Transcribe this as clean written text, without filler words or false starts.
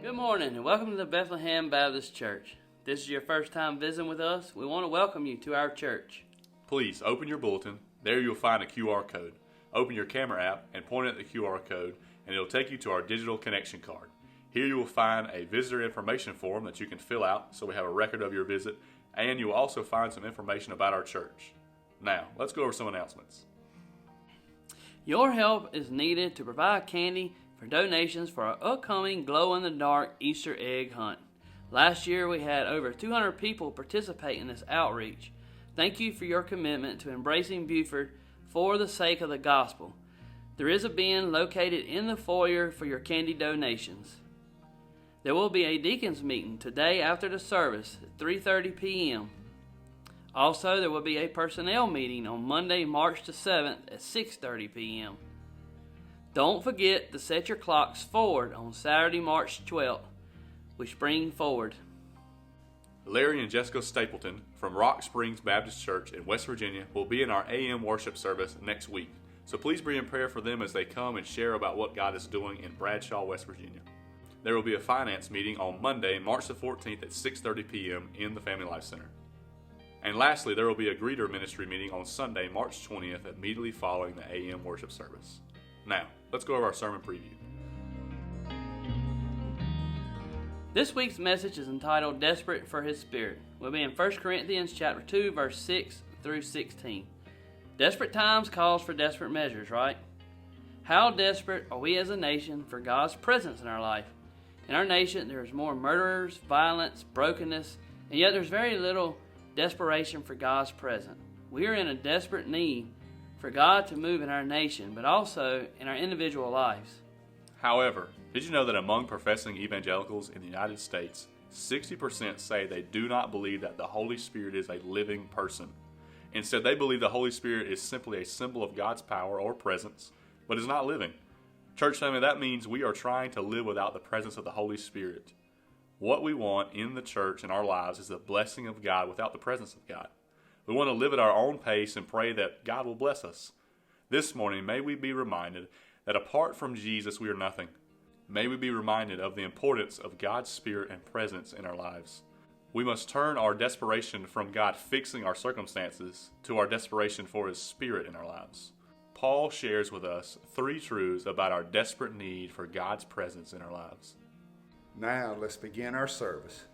Good morning and welcome to the Bethlehem Baptist Church. If this is your first time visiting with us, we want to welcome you to our church. Please open your bulletin. There you'll find a QR code. Open your camera app and point at the QR code and it'll take you to our digital connection card. Here you will find a visitor information form that you can fill out so we have a record of your visit, and you will also find some information about our church. Now, let's go over some announcements. Your help is needed to provide candy for donations for our upcoming glow-in-the-dark Easter egg hunt. Last year we had over 200 people participate in this outreach. Thank you for your commitment to embracing Buford for the sake of the gospel. There is a bin located in the foyer for your candy donations. There will be a deacons meeting today after the service at 3:30 p.m. Also, there will be a personnel meeting on Monday, March the 7th at 6:30 p.m. Don't forget to set your clocks forward on Saturday, March 12th, which bring forward. Larry and Jessica Stapleton from Rock Springs Baptist Church in West Virginia will be in our AM worship service next week. So please be in prayer for them as they come and share about what God is doing in Bradshaw, West Virginia. There will be a finance meeting on Monday, March the 14th at 6:30 p.m. in the Family Life Center. And lastly, there will be a greeter ministry meeting on Sunday, March 20th, immediately following the AM worship service. Now, let's go over our sermon preview. This week's message is entitled Desperate for His Spirit. We'll be in 1 Corinthians chapter 2, verse 6 through 16. Desperate times calls for desperate measures, right? How desperate are we as a nation for God's presence in our life? In our nation, there's more murderers, violence, brokenness, and yet there's very little desperation for God's presence. We are in a desperate need for God to move in our nation, but also in our individual lives. However, did you know that among professing evangelicals in the United States, 60% say they do not believe that the Holy Spirit is a living person? Instead, they believe the Holy Spirit is simply a symbol of God's power or presence, but is not living. Church family, that means we are trying to live without the presence of the Holy Spirit. What we want in the church and our lives is the blessing of God without the presence of God. We want to live at our own pace and pray that God will bless us. This morning, may we be reminded that apart from Jesus, we are nothing. May we be reminded of the importance of God's Spirit and presence in our lives. We must turn our desperation from God fixing our circumstances to our desperation for His Spirit in our lives. Paul shares with us 3 truths about our desperate need for God's presence in our lives. Now let's begin our service.